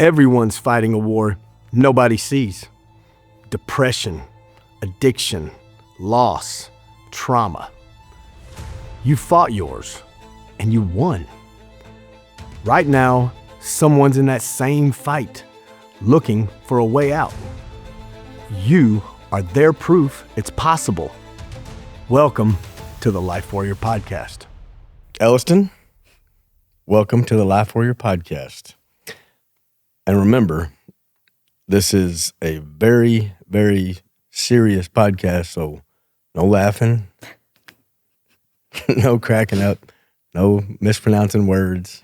Everyone's fighting a war nobody sees. Depression, addiction, loss, trauma. You fought yours, and you won. Right now, someone's in that same fight, looking for a way out. You are their proof it's possible. Welcome to the Life Warrior Podcast. Elliston, welcome to the Life Warrior Podcast. And remember, this is a very, very serious podcast, so no laughing, no cracking up, no mispronouncing words,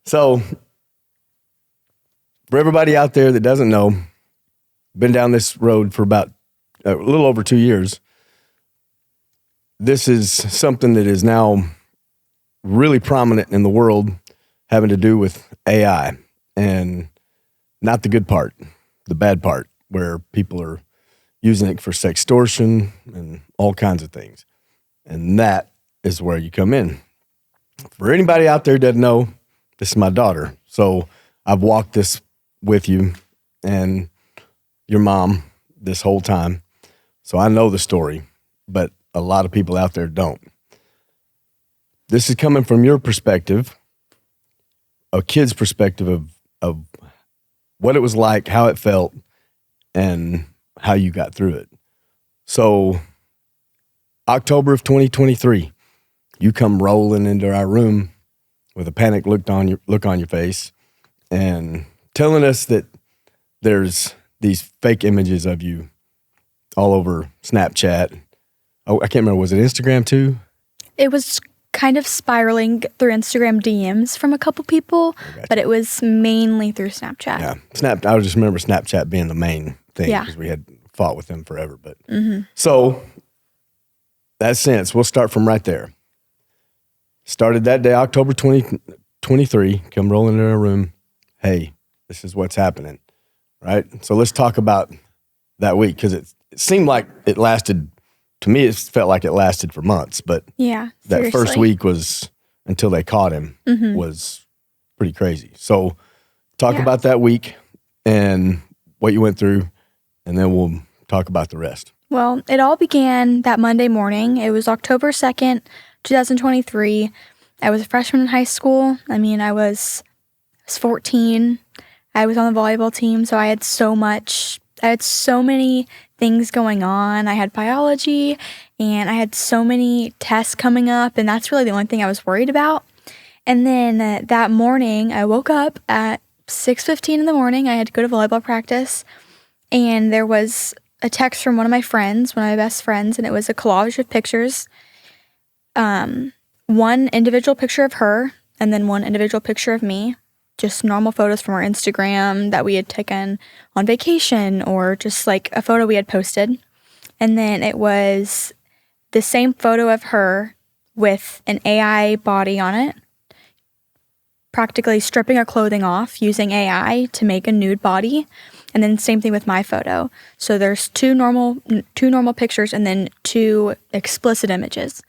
So, for everybody out there that doesn't know, been down this road for about a little over 2 years. This is something that is now really prominent in the world, having to do with AI, and not the good part, the bad part, where people are using it for sextortion and all kinds of things. And that is where you come in. For anybody out there who doesn't know, this is my daughter. So I've walked this with you and your mom this whole time. So I know the story, but a lot of people out there don't. This is coming from your perspective, a kid's perspective of what it was like, how it felt, and how you got through it. So October of 2023, you come rolling into our room with a panic look on your face and telling us that there's these fake images of you all over Snapchat. Oh, I can't remember. Was it Instagram too? It was kind of spiraling through Instagram DMs from a couple people, but it was mainly through Snapchat. Yeah, I just remember Snapchat being the main thing because we had fought with them forever. But So, that sense, we'll start from right there. Started that day, October 2023, come rolling into our room. Hey, this is what's happening, right? So let's talk about that week, because it seemed like it lasted. To me, it felt like it lasted for months, but that first week was, until they caught him, was pretty crazy. So talk about that week and what you went through, and then we'll talk about the rest. Well, it all began that Monday morning. It was October 2nd, 2023. I was a freshman in high school. I was 14. I was on the volleyball team, so I had so many things going on. I had biology, and I had so many tests coming up, and that's really the only thing I was worried about. And then that morning, I woke up at 6:15 in the morning. I had to go to volleyball practice, and there was a text from one of my best friends, and it was a collage of pictures. One individual picture of her, and then one individual picture of me. Just normal photos from our Instagram that we had taken on vacation, or just like a photo we had posted. And then it was the same photo of her with an AI body on it, practically stripping her clothing off using AI to make a nude body. And then same thing with my photo. So there's two normal pictures and then two explicit images.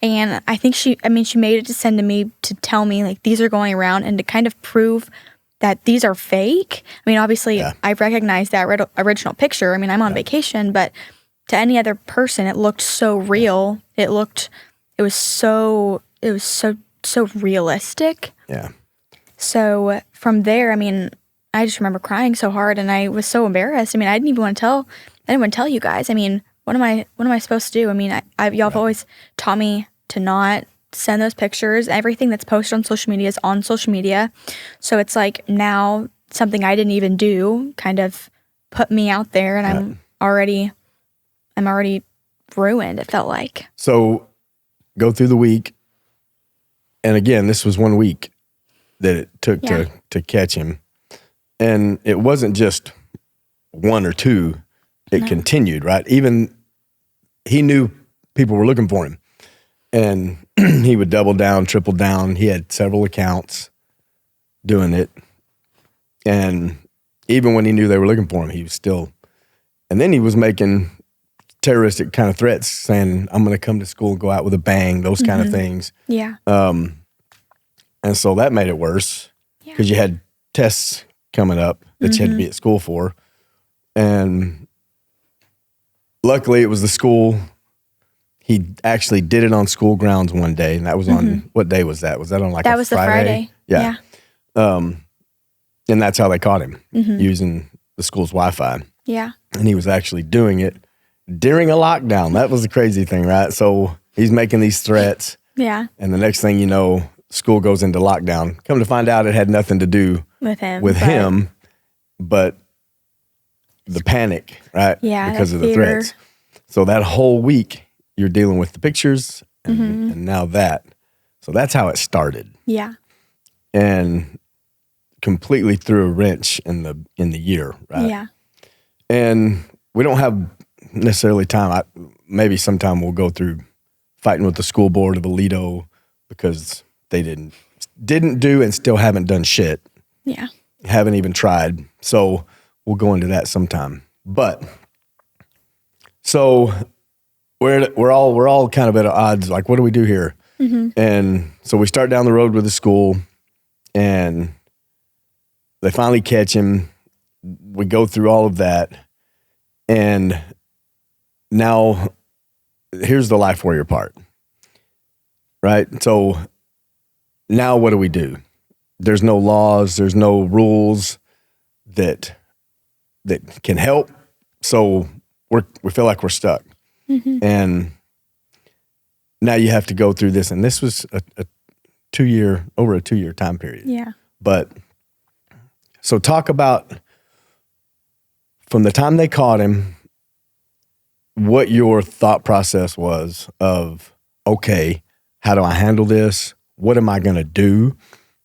And I think she made it to send to me to tell me, like, these are going around, and to kind of prove that these are fake. Obviously, I recognize that original picture. I'm on vacation, but to any other person, it looked so real. It was so realistic. Yeah. So from there, I just remember crying so hard, and I was so embarrassed. I didn't even want to tell you guys. What am I supposed to do? Y'all have always taught me to not send those pictures. Everything that's posted on social media is on social media. So it's like now something I didn't even do kind of put me out there, and I'm already ruined, it felt like. So go through the week. And again, this was 1 week that it took to catch him. And it wasn't just one or two. It continued, right? Even he knew people were looking for him, and he would double down, triple down. He had several accounts doing it. And even when he knew they were looking for him, he was still, and then he was making terroristic kind of threats, saying, I'm going to come to school, go out with a bang, those kind of things. Yeah. And so that made it worse because you had tests coming up that you had to be at school for. And luckily it was the school. He actually did it on school grounds one day, and that was on, what day was that? Was that on like That a was Friday? the Friday. Yeah. And that's how they caught him, using the school's Wi-Fi. Yeah. And he was actually doing it during a lockdown. That was the crazy thing, right? So he's making these threats. Yeah. And the next thing you know, school goes into lockdown. Come to find out it had nothing to do With him. But the panic, right? Yeah. Because of the fear. threats. So that whole week, you're dealing with the pictures and now that. So that's how it started. Yeah. And completely threw a wrench in the year, right? Yeah. And we don't have necessarily time. Maybe sometime we'll go through fighting with the school board of Aledo because they didn't do and still haven't done shit. Yeah. Haven't even tried. So we'll go into that sometime. But so we're all kind of at odds. Like, what do we do here? And so we start down the road with the school, and they finally catch him. We go through all of that, and now here's the life warrior part, right? So now what do we do? There's no laws, there's no rules that can help. So we feel like we're stuck. And now you have to go through this. And this was over a 2-year time period. Yeah. But so talk about from the time they caught him, what your thought process was of, okay, how do I handle this? What am I going to do?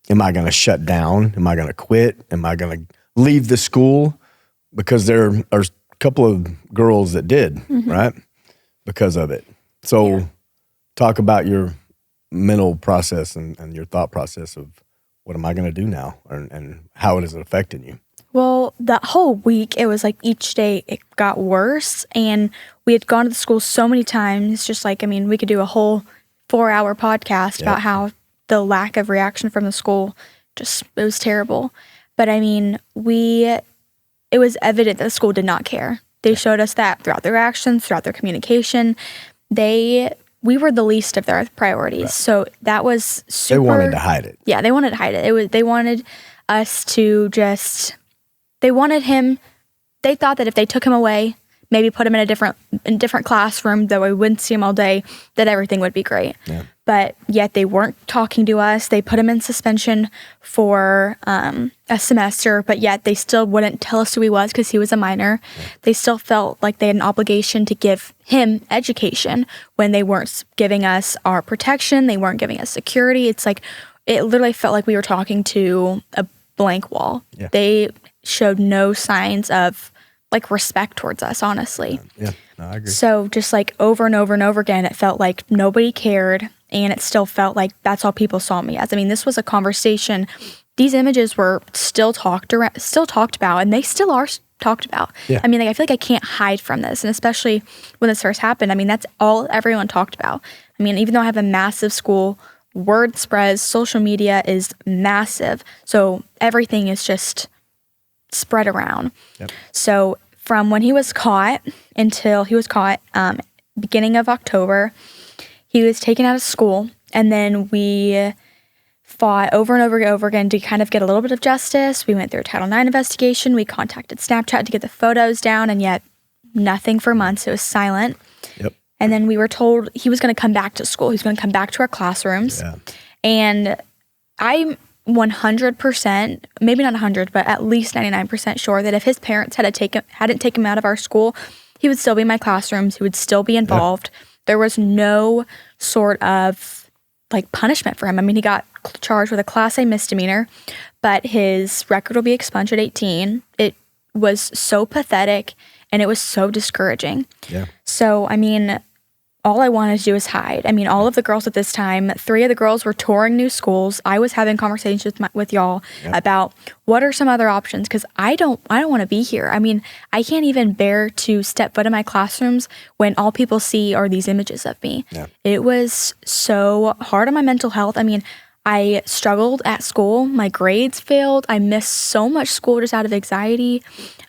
Am I going to shut down? Am I going to quit? Am I going to leave the school? Because there are a couple of girls that did, right? Because of it. So talk about your mental process and your thought process of what am I going to do now and how it is affecting you. Well, that whole week, it was like each day it got worse. And we had gone to the school so many times, just like, I mean, we could do a whole 4-hour podcast about how the lack of reaction from the school, it was terrible. But I mean, it was evident that the school did not care. They showed us that throughout their actions, throughout their communication. We were the least of their priorities. Right. So that was super. They wanted to hide it. Yeah, they wanted to hide it. They wanted us to they wanted him. They thought that if they took him away, maybe put him in a different classroom, that we wouldn't see him all day, that everything would be great. Yeah. But yet they weren't talking to us. They put him in suspension for a semester, but yet they still wouldn't tell us who he was because he was a minor. Yeah. They still felt like they had an obligation to give him education when they weren't giving us our protection. They weren't giving us security. It's like, it literally felt like we were talking to a blank wall. Yeah. They showed no signs of like respect towards us, honestly. Yeah, no, I agree. So just like over and over and over again, it felt like nobody cared, and it still felt like that's all people saw me as. I mean, this was a conversation. These images were still talked about, and they still are talked about. Yeah. I mean, like, I feel like I can't hide from this, and especially when this first happened. I mean, that's all everyone talked about. I mean, even though I have a massive school, word spreads, social media is massive, so everything is just spread around. Yep. So from when he was caught until he was caught, beginning of October, he was taken out of school, and then we fought over and over again to kind of get a little bit of justice. We went through a Title IX investigation. We contacted Snapchat to get the photos down, and yet nothing for months. It was silent. Yep. And then we were told he was going to come back to school. He was going to come back to our classrooms. Yeah. And I'm 100%, maybe not 100, but at least 99% sure that if his parents hadn't taken him out of our school, he would still be in my classrooms. He would still be involved. Yep. There was no sort of like punishment for him. I mean, he got charged with a Class A misdemeanor, but his record will be expunged at 18. It was so pathetic, and it was so discouraging. Yeah. So, I mean, all I wanted to do is hide. I mean, all of the girls at this time, 3 of the girls were touring new schools. I was having conversations with y'all about what are some other options, because I don't want to be here. I mean, I can't even bear to step foot in my classrooms when all people see are these images of me. Yeah. It was so hard on my mental health. I mean, I struggled at school. My grades failed. I missed so much school just out of anxiety.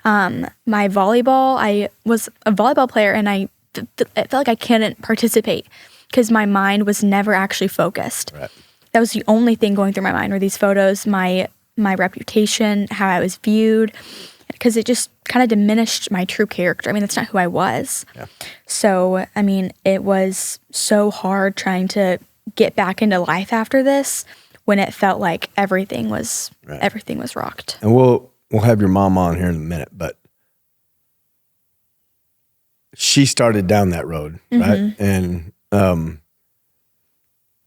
My volleyball, I was a volleyball player, and it felt like I couldn't participate because my mind was never actually focused. Right. That was the only thing going through my mind were these photos, my reputation, how I was viewed, because it just kind of diminished my true character. I mean, that's not who I was. Yeah. So, I mean, it was so hard trying to get back into life after this when it felt like everything was rocked. And we'll have your mom on here in a minute, but she started down that road, right? And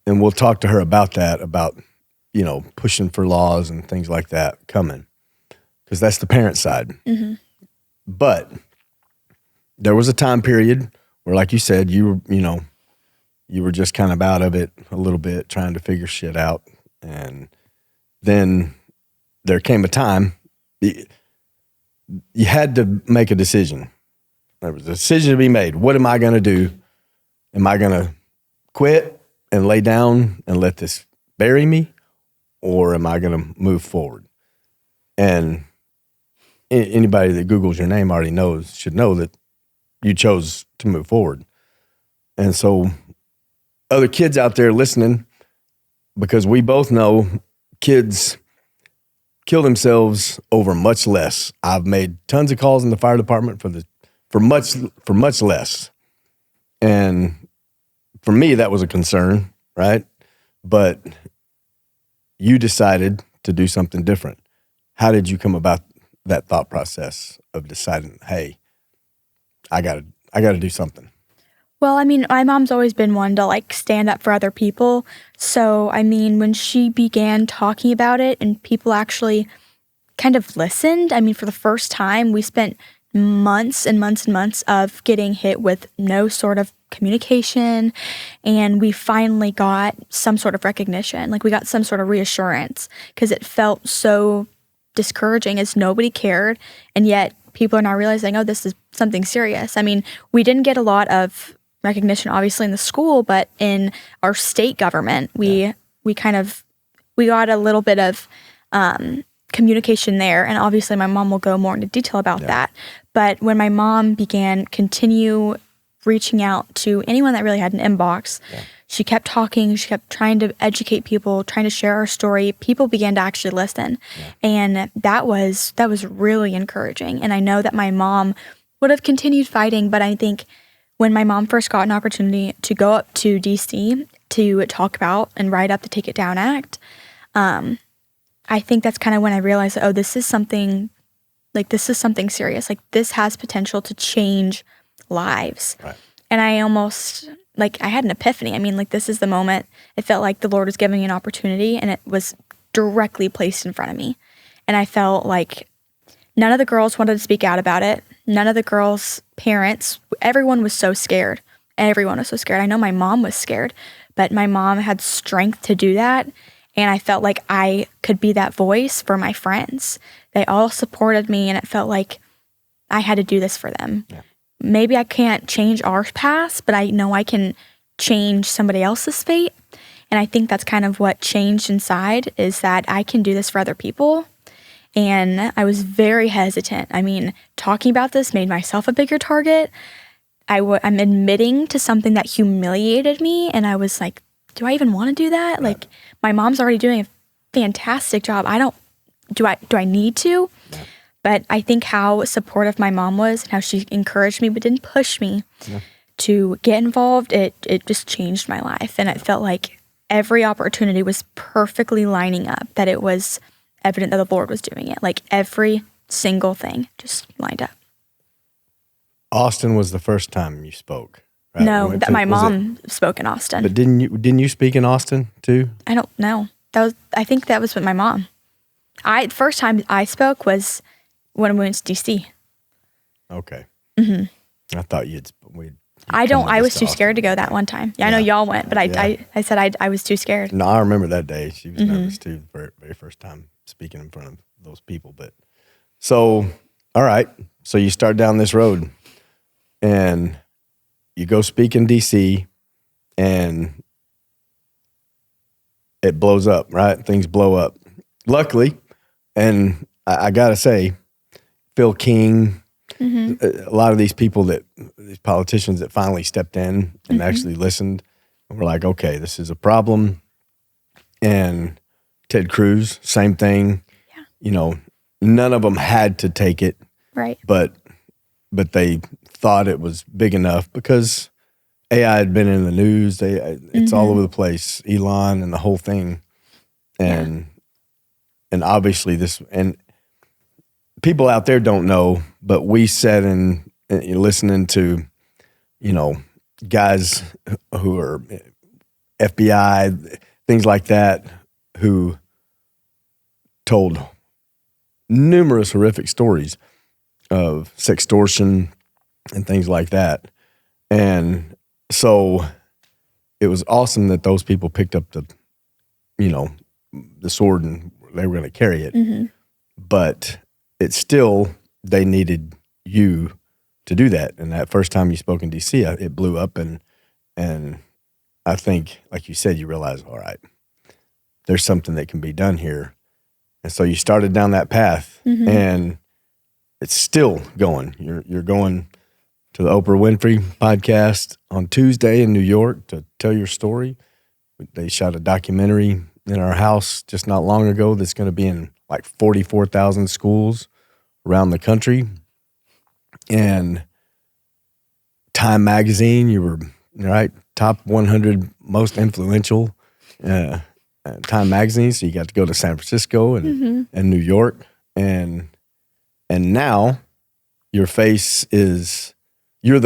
we'll talk to her about that, about, you know, pushing for laws and things like that coming, because that's the parent side. But there was a time period where, like you said, you were just kind of out of it a little bit, trying to figure shit out. And then there came a time you had to make a decision. There was a decision to be made. What am I going to do? Am I going to quit and lay down and let this bury me? Or am I going to move forward? And anybody that Googles your name already should know that you chose to move forward. And so other kids out there listening, because we both know kids kill themselves over much less. I've made tons of calls in the fire department for much less. And for me, that was a concern, right? But you decided to do something different. How did you come about that thought process of deciding, hey, I gotta do something? Well, I mean, my mom's always been one to like stand up for other people. So, I mean, when she began talking about it and people actually kind of listened, I mean, for the first time, we spent months and months and months of getting hit with no sort of communication. And we finally got some sort of recognition. Like we got some sort of reassurance because it felt so discouraging as nobody cared. And yet people are now realizing, oh, this is something serious. I mean, we didn't get a lot of recognition, obviously, in the school, but in our state government, we got a little bit of communication there. And obviously, my mom will go more into detail about that. But when my mom continue reaching out to anyone that really had an inbox, she kept talking. She kept trying to educate people, trying to share our story. People began to actually listen, and that was really encouraging. And I know that my mom would have continued fighting, but I think when my mom first got an opportunity to go up to DC to talk about and write up the Take It Down Act, I think that's kind of when I realized, oh, this is something serious. Like this has potential to change lives. Right. And I almost, I had an epiphany. I mean, this is the moment. It felt like the Lord was giving me an opportunity, and it was directly placed in front of me. And I felt like none of the girls wanted to speak out about it. None of the girls' parents, everyone was so scared. Everyone was so scared. I know my mom was scared, but my mom had strength to do that. And I felt like I could be that voice for my friends. They all supported me, and it felt like I had to do this for them. Yeah. Maybe I can't change our past, but I know I can change somebody else's fate. And I think that's kind of what changed inside, is that I can do this for other people. And I was very hesitant. I mean, talking about this made myself a bigger target. I'm admitting to something that humiliated me, and I was like, do I even want to do that? Like, my mom's already doing a fantastic job. Do I need to? Yeah. But I think how supportive my mom was and how she encouraged me but didn't push me to get involved, it just changed my life. And it felt like every opportunity was perfectly lining up, that it was evident that the Lord was doing it. Like every single thing just lined up. Austin was the first time you spoke, right? No, my mom spoke in Austin. But didn't you speak in Austin too? I don't know. I think that was with my mom. The first time I spoke was when we went to DC. Okay. Mm-hmm. I thought I was too scared to go that one time. Yeah, I know y'all went, but I said I was too scared. No, I remember that day. She was nervous too, the very first time speaking in front of those people. But so, all right. So you start down this road and you go speak in DC, and it blows up, right? Things blow up. Luckily, and I got to say, Phil King, a lot of these people these politicians that finally stepped in and actually listened and were like, okay, this is a problem. And Ted Cruz, same thing. Yeah. You know, none of them had to take it. Right. But they thought it was big enough because AI had been in the news. It's all over the place. Elon and the whole thing, and obviously and people out there don't know, but we sat and listening to, you know, guys who are FBI, things like that, who told numerous horrific stories of sextortion and things like that. And so it was awesome that those people picked up the sword and they were going to carry it. But it's still, they needed you to do that. And that first time you spoke in DC, it blew up. And I think, like you said, you realize, all right, there's something that can be done here. And so you started down that path, and it's still going. You're going to the Oprah Winfrey podcast on Tuesday in New York to tell your story. They shot a documentary in our house just not long ago that's going to be in like 44,000 schools around the country. And Time Magazine, you were top 100 most influential Time Magazine. So you got to go to San Francisco and New York, and now you're the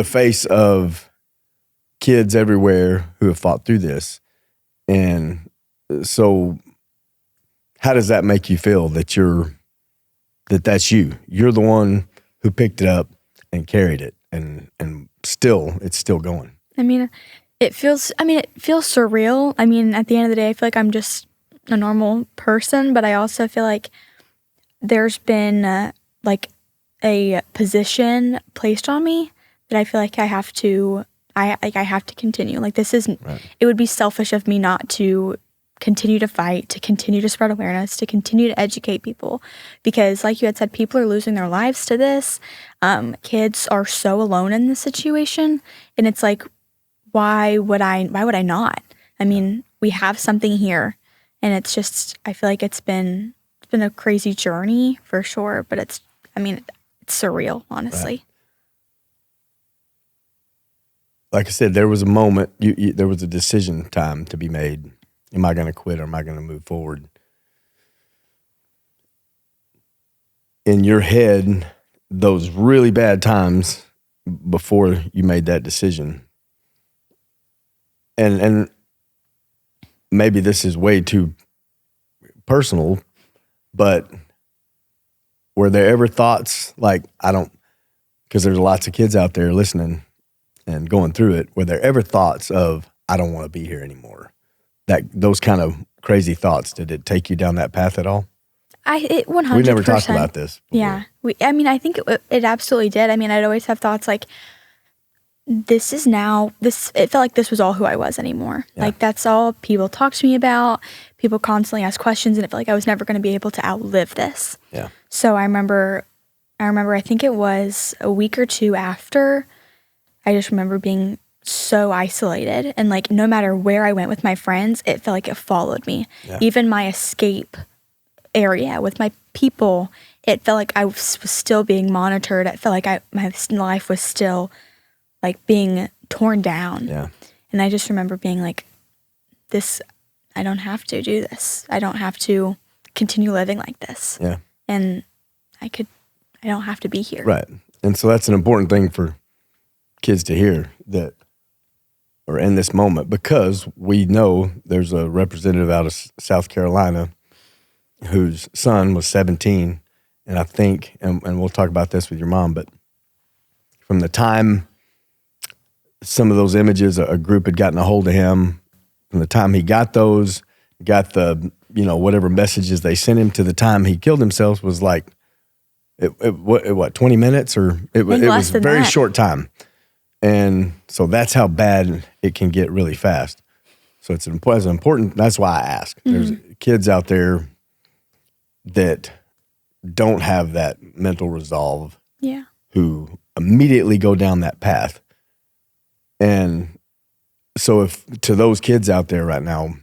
face of kids everywhere who have fought through this. And so how does that make you feel that that's you? You're the one who picked it up and carried it, and it's still going. I mean, it feels surreal. I mean, at the end of the day, I feel like I'm just a normal person, but I also feel like there's been a position placed on me that I feel like I have to continue. Like, this isn't, it would be selfish of me not to continue to fight, to continue to spread awareness, to continue to educate people. Because like you had said, people are losing their lives to this. Kids are so alone in this situation. And it's like, why would I not? I mean, we have something here, and it's just, I feel like it's been a crazy journey for sure, but it's surreal, honestly. Right. Like I said, there was a moment, there was a decision time to be made. Am I going to quit or am I going to move forward? In your head, those really bad times before you made that decision, and maybe this is way too personal, but were there ever thoughts like, because there's lots of kids out there listening and going through it, were there ever thoughts of, I don't want to be here anymore? Those kind of crazy thoughts, did it take you down that path at all? It 100%. We never talked about this before. Yeah. I think it absolutely did. I mean, I'd always have thoughts like, it felt like this was all who I was anymore. Yeah. Like, that's all people talk to me about. People constantly ask questions, and it felt like I was never going to be able to outlive this. Yeah. So I remember, I think it was a week or two after, I just remember being so isolated, and like, no matter where I went with my friends, it felt like it followed me. Yeah. Even my escape area with my people, it felt like I was still being monitored. It felt like my life was still like being torn down. Yeah. And I just remember being like, I don't have to do this. I don't have to continue living like this. Yeah. And I don't have to be here. Right. And so that's an important thing for kids to hear, that are in this moment, because we know there's a representative out of South Carolina whose son was 17. And I think, and we'll talk about this with your mom, but from the time some of those images, a group had gotten a hold of him, from the time he got the, whatever messages they sent him to the time he killed himself was like, what 20 minutes? Or it was a very short time. And so that's how bad it can get really fast. So it's important. That's why I ask. There's kids out there that don't have that mental resolve, who immediately go down that path. And so if to those kids out there right now,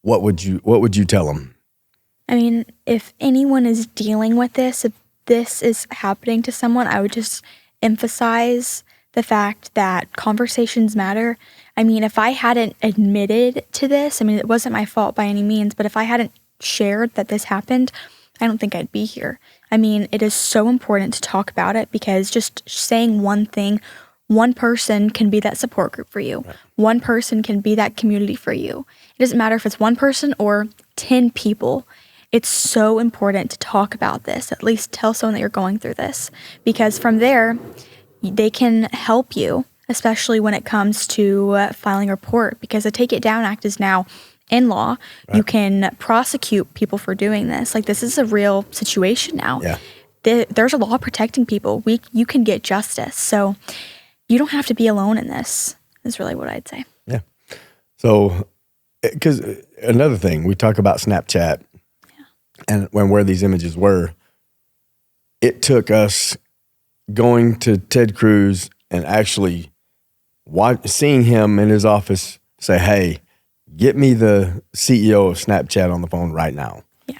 what would you tell them? I mean, if anyone is dealing with this, if this is happening to someone, I would just emphasize the fact that conversations matter. I mean, if I hadn't admitted to this, I mean, it wasn't my fault by any means, but if I hadn't shared that this happened, I don't think I'd be here. I mean, it is so important to talk about it, because just saying one thing, one person can be that support group for you. Right. One person can be that community for you. It doesn't matter if it's one person or 10 people. It's so important to talk about this, at least tell someone that you're going through this, because from there, they can help you, especially when it comes to filing a report, because the Take It Down Act is now in law. Right. You can prosecute people for doing this. Like, this is a real situation now. Yeah. There's a law protecting people. You can get justice. So you don't have to be alone in this, is really what I'd say. Yeah. So, because another thing, we talk about Snapchat and where these images were, it took us going to Ted Cruz and actually seeing him in his office say, hey, get me the CEO of Snapchat on the phone right now. Yeah.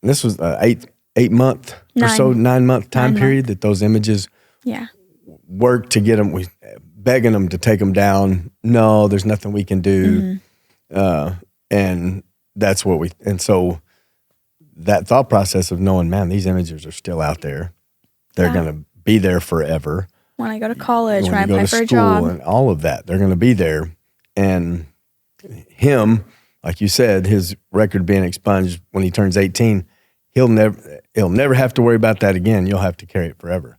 And this was an 9-month time period that those images worked to get them, begging them to take them down. No, there's nothing we can do. And that's what and so that thought process of knowing, man, these images are still out there. They're going to be there forever. When I go to college, when I apply for a job. And all of that, they're going to be there. And him, like you said, his record being expunged when he turns 18, he'll never have to worry about that again. You'll have to carry it forever.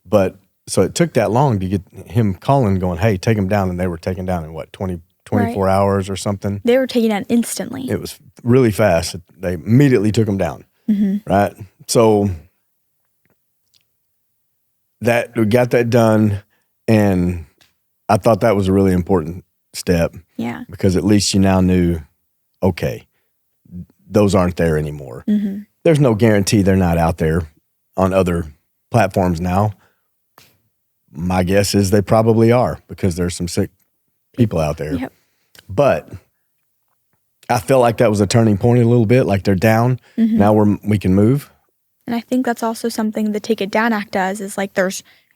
But so it took that long to get him calling, going, hey, take him down. And they were taken down in 24 hours or something. They were taken down instantly. It was really fast. They immediately took him down. Right? So that we got that done, and I thought that was a really important step. Yeah. Because at least you now knew, okay, those aren't there anymore. There's no guarantee they're not out there on other platforms now. My guess is they probably are, because there's some sick people out there. Yep. But I felt like that was a turning point a little bit, like they're down. Now we can move. And I think that's also something the Take It Down Act does, is like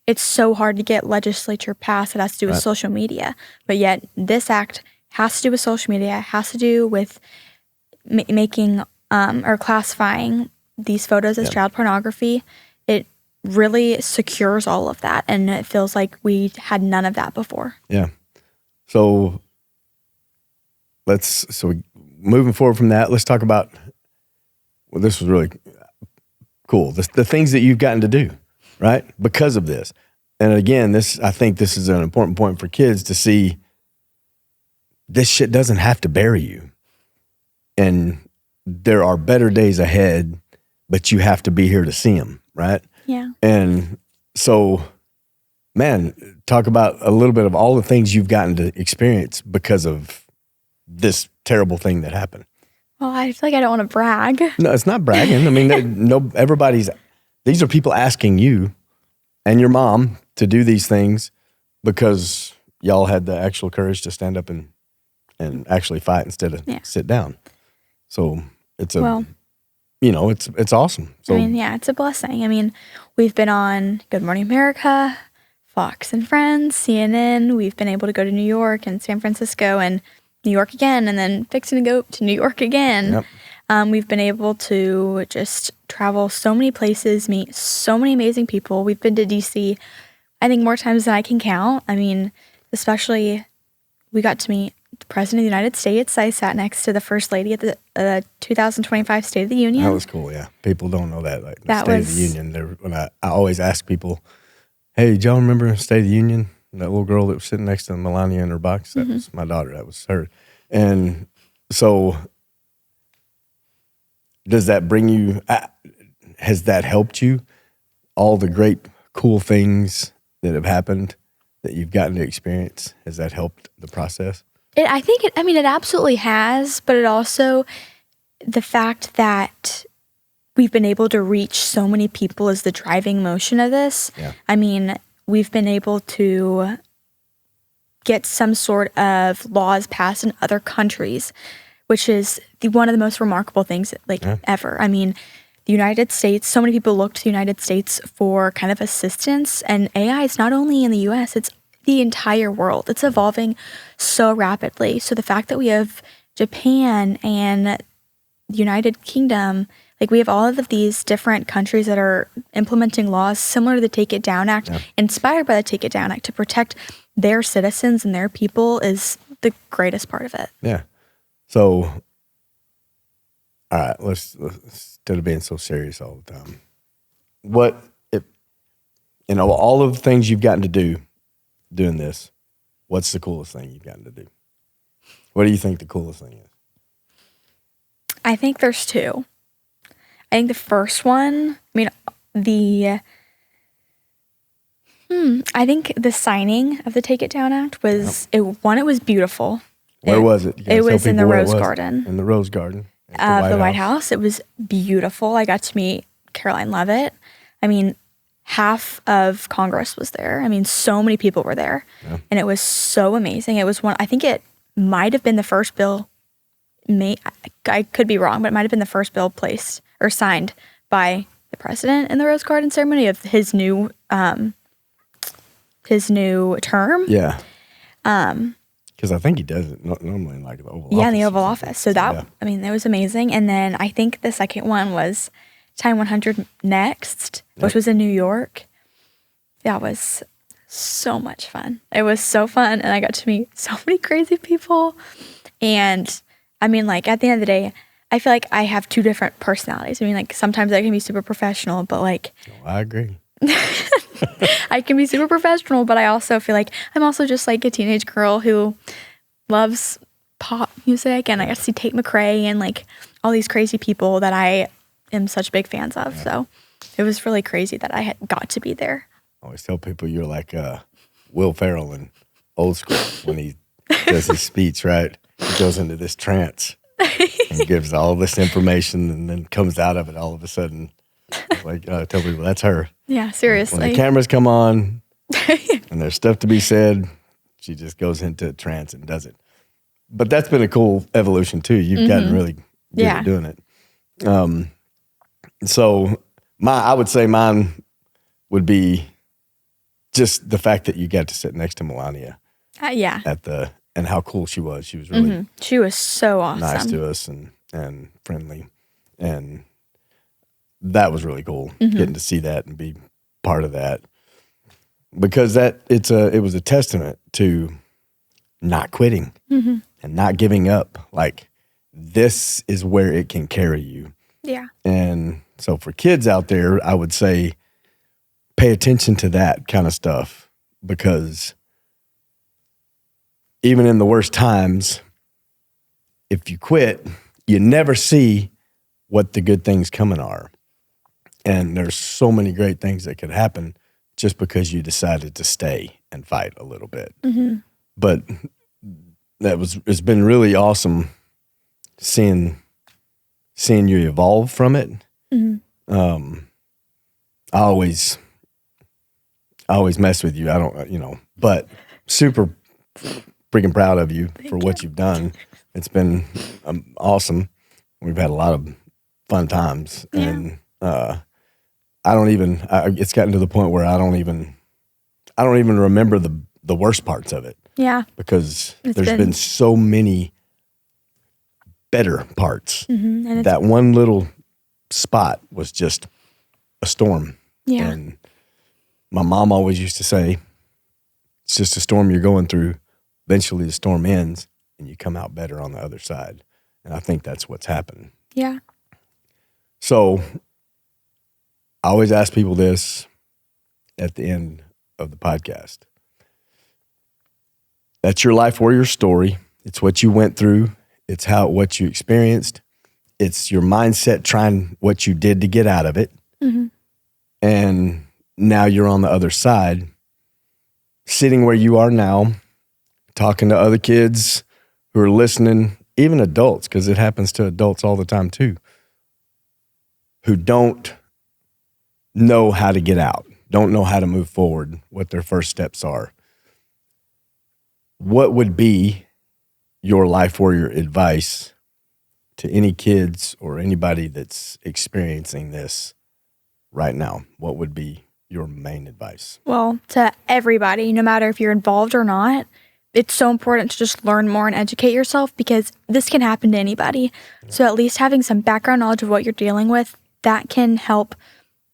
it's so hard to get legislature passed that has to do with social media. But yet this act has to do with social media, has to do with making or classifying these photos as child pornography. It really secures all of that, and it feels like we had none of that before. Yeah. So moving forward from that, let's talk about, well, this was really cool. The things that you've gotten to do, right? Because of this. And again, I think this is an important point for kids to see this shit doesn't have to bury you. And there are better days ahead, but you have to be here to see them, right? Yeah. And so, man, talk about a little bit of all the things you've gotten to experience because of this terrible thing that happened. Well, I feel like I don't want to brag. No, it's not bragging. I mean, these are people asking you and your mom to do these things because y'all had the actual courage to stand up and actually fight instead of sit down. So it's it's awesome. So, I mean, it's a blessing. I mean, we've been on Good Morning America, Fox and Friends, CNN. We've been able to go to New York and San Francisco and New York again, and then fixing to go to New York again. Yep. We've been able to just travel so many places, meet so many amazing people. We've been to DC, I think, more times than I can count. I mean, especially we got to meet the President of the United States. I sat next to the First Lady at the 2025 State of the Union. That was cool, yeah. People don't know that. Like the State of the Union, when I always ask people, hey, did y'all remember State of the Union? That little girl that was sitting next to Melania in her box, that was my daughter. That was her. And so does that bring you, has that helped you? All the great, cool things that have happened that you've gotten to experience, has that helped the process? I think it absolutely has, but it also, the fact that we've been able to reach so many people is the driving motion of this. Yeah. I mean, we've been able to get some sort of laws passed in other countries, which is one of the most remarkable things ever. I mean, the United States, so many people look to the United States for kind of assistance, and AI is not only in the US, it's the entire world. It's evolving so rapidly. So the fact that we have Japan and the United Kingdom, like we have all of these different countries that are implementing laws similar to the Take It Down Act, inspired by the Take It Down Act to protect their citizens and their people is the greatest part of it. Yeah. So, all right, let's instead of being so serious all the time, what if, all of the things you've gotten to do doing this, what's the coolest thing you've gotten to do? What do you think the coolest thing is? I think there's two. I think the first one, I think the signing of the Take It Down Act was, it was beautiful. Where was it? It was in the Rose Garden. In the Rose Garden. Of the White House. It was beautiful. I got to meet Caroline Leavitt. I mean, half of Congress was there. I mean, so many people were there. Yeah. And it was so amazing. It was I think it might have been the first bill, I could be wrong, but it might have been the first bill placed or signed by the president in the Rose Garden ceremony of his new term. Yeah. Because I think he does it normally in like the Oval Office. Yeah, in the Oval Office. So that, it was amazing. And then I think the second one was Time 100 Next, which was in New York. That was so much fun. It was so fun. And I got to meet so many crazy people. And I mean, like, at the end of the day, I feel like I have two different personalities. I mean, like, sometimes I can be super professional, but like... Oh, I agree. I can be super professional, but I also feel like I'm also just like a teenage girl who loves pop music, and I got to see Tate McRae and like all these crazy people that I am such big fans of. Yeah. So it was really crazy that I had got to be there. I always tell people you're like Will Ferrell in Old School when he does his speech, right? He goes into this trance and gives all this information and then comes out of it all of a sudden. Like, I tell people that's her. Yeah, seriously. When the cameras come on and there's stuff to be said, she just goes into a trance and does it. But that's been a cool evolution too. You've gotten really good at doing it. So I would say mine would be just the fact that you got to sit next to Melania. And how cool she was. She was really she was so awesome. Nice to us and friendly. And that was really cool, getting to see that and be part of that. Because it was a testament to not quitting and not giving up. Like, this is where it can carry you. Yeah. And so for kids out there, I would say pay attention to that kind of stuff, because even in the worst times, if you quit, you never see what the good things coming are. And there's so many great things that could happen just because you decided to stay and fight a little bit. But it's been really awesome seeing you evolve from it. I always mess with you. I don't, but super freaking proud of you for what you've done. It's been awesome. We've had a lot of fun times, and it's gotten to the point where I don't even remember the worst parts of it. Yeah. Because there's been so many better parts. That one little spot was just a storm. Yeah. And my mom always used to say, it's just a storm you're going through. Eventually the storm ends and you come out better on the other side. And I think that's what's happened. Yeah. So I always ask people this at the end of the podcast. That's your life warrior story. It's what you went through. It's what you experienced. It's your mindset trying what you did to get out of it. And now you're on the other side, sitting where you are now, talking to other kids who are listening, even adults, because it happens to adults all the time too, who don't know how to get out, don't know how to move forward, what their first steps are. What would be your life warrior advice to any kids or anybody that's experiencing this right now? What would be your main advice? Well, to everybody, no matter if you're involved or not, it's so important to just learn more and educate yourself, because this can happen to anybody. So at least having some background knowledge of what you're dealing with, that can help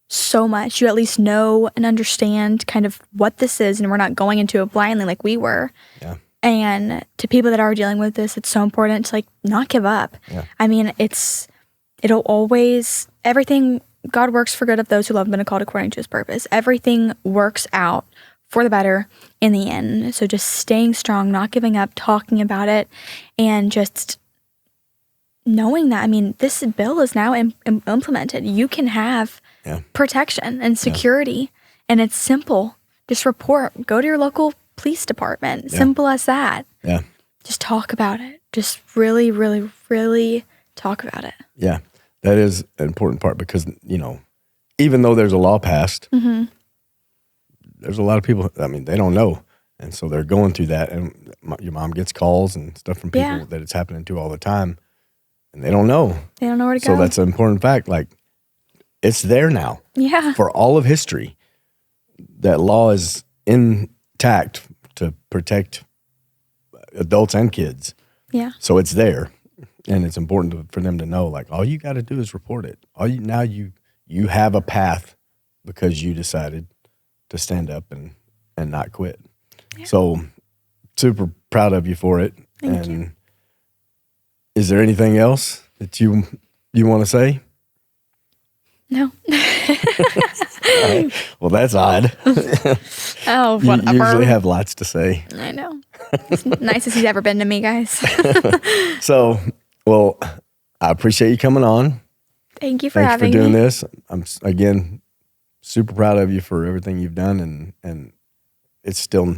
so much. You at least know and understand kind of what this is, and we're not going into it blindly like we were. Yeah. And to people that are dealing with this, it's so important to not give up. Yeah. I mean, it'll always, everything, God works for good of those who love him and are called according to his purpose. Everything works out for the better in the end. So just staying strong, not giving up, talking about it, and just knowing that, I mean, this bill is now implemented. You can have protection and security, and it's simple. Just report. Go to your local police department. Simple as that. Yeah. Just talk about it. Just really, really, really talk about it. Yeah. That is an important part, because, even though there's a law passed, there's a lot of people, I mean, they don't know. And so they're going through that. And your mom gets calls and stuff from people that it's happening to all the time, and they don't know. They don't know where to go. So that's an important fact. It's there now. Yeah. For all of history, that law is intact to protect adults and kids. Yeah. So it's there, and it's important for them to know, all you got to do is report it. You have a path because you decided to stand up and not quit. Yeah. So super proud of you for it. Thank you. Is there anything else that you want to say? No. All right. Well, that's odd. Oh, whatever. You usually have lots to say. I know. It's nicest he's ever been to me, guys. So, well, I appreciate you coming on. Thank you for having me. Thanks for doing this. I'm, again, super proud of you for everything you've done, and it's still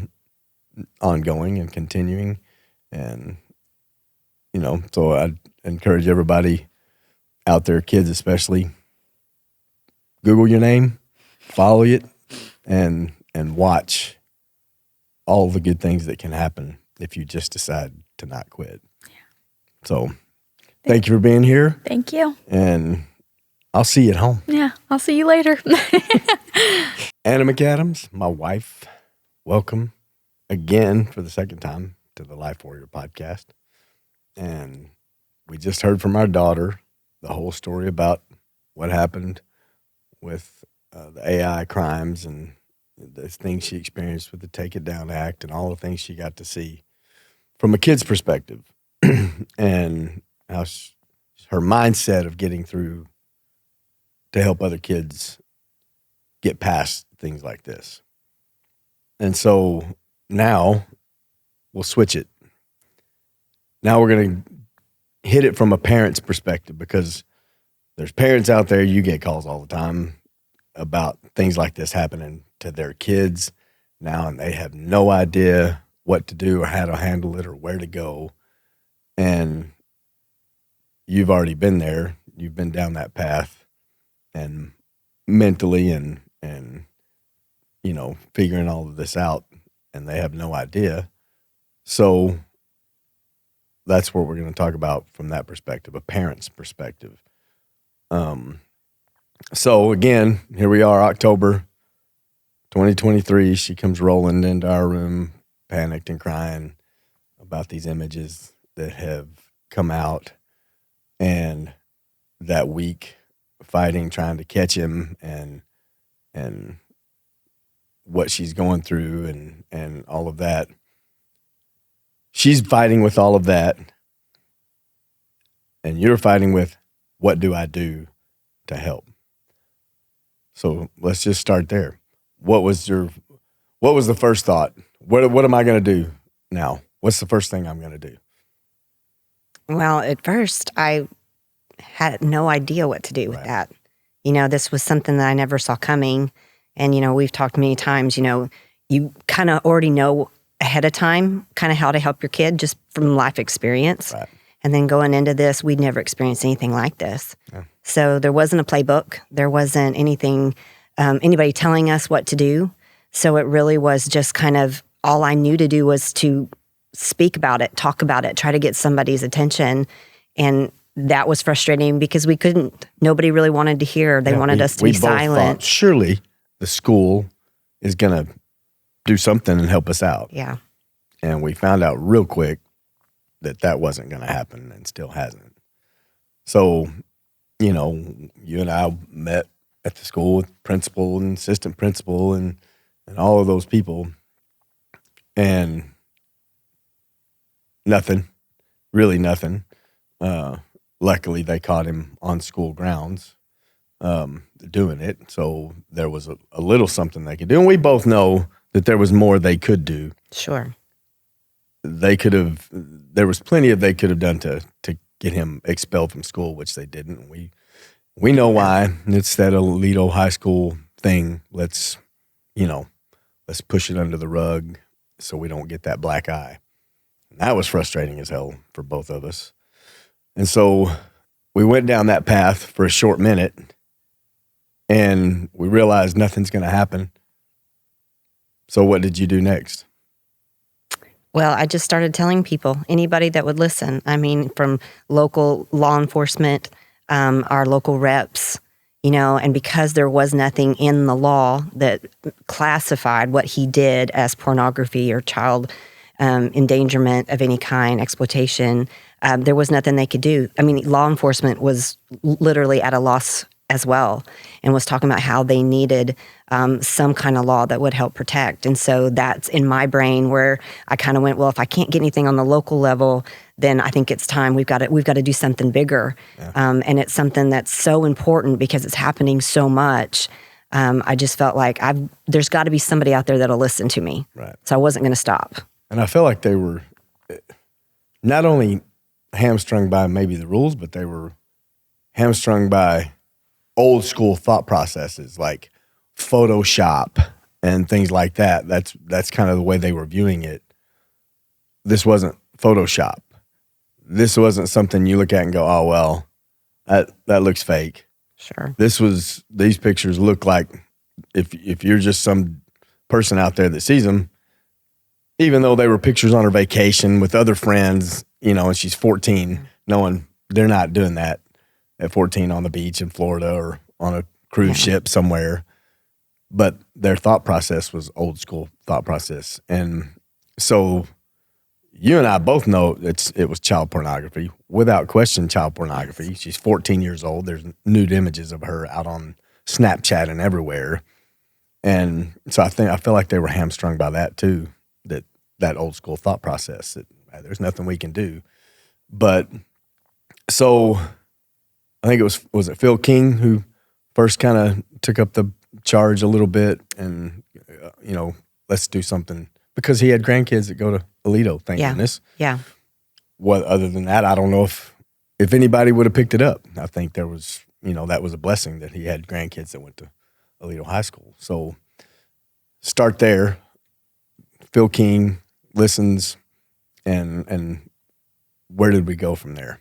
ongoing and continuing. And, so I'd encourage everybody out there, kids especially, Google your name, follow it, and watch all the good things that can happen if you just decide to not quit. Yeah. So thank you for being here. Thank you. And I'll see you at home. Yeah, I'll see you later. Anna McAdams, my wife, welcome again for the second time to the Life Warrior podcast. And we just heard from our daughter the whole story about what happened with the AI crimes and the things she experienced with the Take It Down Act and all the things she got to see from a kid's perspective and how her mindset of getting through to help other kids get past things like this. And so now we'll switch it. Now we're going to hit it from a parent's perspective, because there's parents out there, you get calls all the time about things like this happening to their kids now, and they have no idea what to do or how to handle it or where to go. And you've already been there. You've been down that path, and mentally and figuring all of this out, and they have no idea. So that's what we're going to talk about from that perspective, a parent's perspective. So again, here we are, October 2023. She comes rolling into our room, panicked and crying about these images that have come out, and that week fighting, trying to catch him, and what she's going through and all of that. She's fighting with all of that, and you're fighting with, what do I do to help? So let's just start there. What was the first thought? What am I going to do now? What's the first thing I'm going to do? Well, at first, I had no idea what to do with that. This was something that I never saw coming. And, we've talked many times, you kind of already know ahead of time, kind of how to help your kid just from life experience. Right. And then going into this, we'd never experienced anything like this. So there wasn't a playbook. There wasn't anything, anybody telling us what to do. So it really was just kind of all I knew to do was to speak about it, talk about it, try to get somebody's attention. And that was frustrating because we couldn't, nobody really wanted to hear. They wanted us to be silent. Thought, surely the school is going to do something and help us out. Yeah. And we found out real quick that wasn't going to happen and still hasn't. So, you know, you and I met at the school with principal and assistant principal and all of those people, and nothing, really nothing. Luckily, they caught him on school grounds doing it, so there was a little something they could do. And we both know that there was more they could do. Sure. There was plenty they could have done to get him expelled from school, which they didn't. We know why. It's that Alito High School thing. Let's push it under the rug so we don't get that black eye. And that was frustrating as hell for both of us. And so we went down that path for a short minute, and we realized nothing's going to happen. So what did you do next? Well, I just started telling people, anybody that would listen. I mean, from local law enforcement, our local reps, and because there was nothing in the law that classified what he did as pornography or child endangerment of any kind, exploitation, there was nothing they could do. I mean, law enforcement was literally at a loss as well and was talking about how they needed some kind of law that would help protect. And so that's in my brain where I kind of went, well, if I can't get anything on the local level, then I think it's time we've got to do something bigger. Yeah. And it's something that's so important because it's happening so much. I just felt like there's got to be somebody out there that'll listen to me. Right. So I wasn't going to stop. And I felt like they were not only hamstrung by maybe the rules, but they were hamstrung by old school thought processes like Photoshop and things like that. That's kind of the way they were viewing it. This wasn't Photoshop. This wasn't something you look at and go, oh, well, that looks fake. Sure. These pictures look like if you're just some person out there that sees them, even though they were pictures on her vacation with other friends, and she's 14, knowing they're not doing that at 14 on the beach in Florida or on a cruise ship somewhere. But their thought process was old school thought process. And so you and I both know it was child pornography, without question child pornography. She's 14 years old. There's nude images of her out on Snapchat and everywhere. And so I feel like they were hamstrung by that too, that old school thought process that there's nothing we can do. But so I think was it Phil King who first kind of took up the charge a little bit and, let's do something, because he had grandkids that go to Alito, thank goodness. Yeah. What other than that, I don't know if anybody would have picked it up. I think there was, that was a blessing that he had grandkids that went to Alito High School. So start there. Phil King listens, and where did we go from there?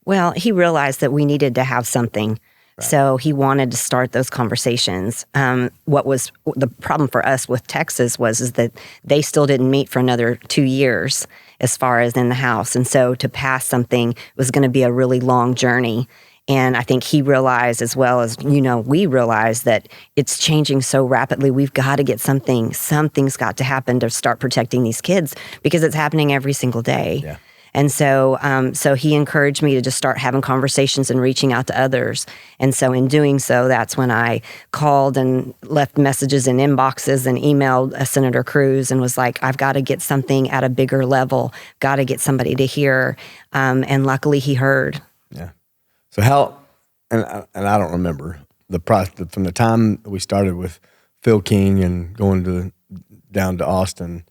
Well, he realized that we needed to have something. Right. So he wanted to start those conversations. What was the problem for us with Texas is that they still didn't meet for another 2 years as far as in the House. And so to pass something was going to be a really long journey. And I think he realized, as well as, we realized that it's changing so rapidly. We've got to get something's got to happen to start protecting these kids because it's happening every single day. Yeah. And so he encouraged me to just start having conversations and reaching out to others. And so in doing so, that's when I called and left messages in inboxes and emailed Senator Cruz and was like, I've got to get something at a bigger level, got to get somebody to hear. And luckily he heard. Yeah. So how, and I don't remember the process from the time we started with Phil King and going down to Austin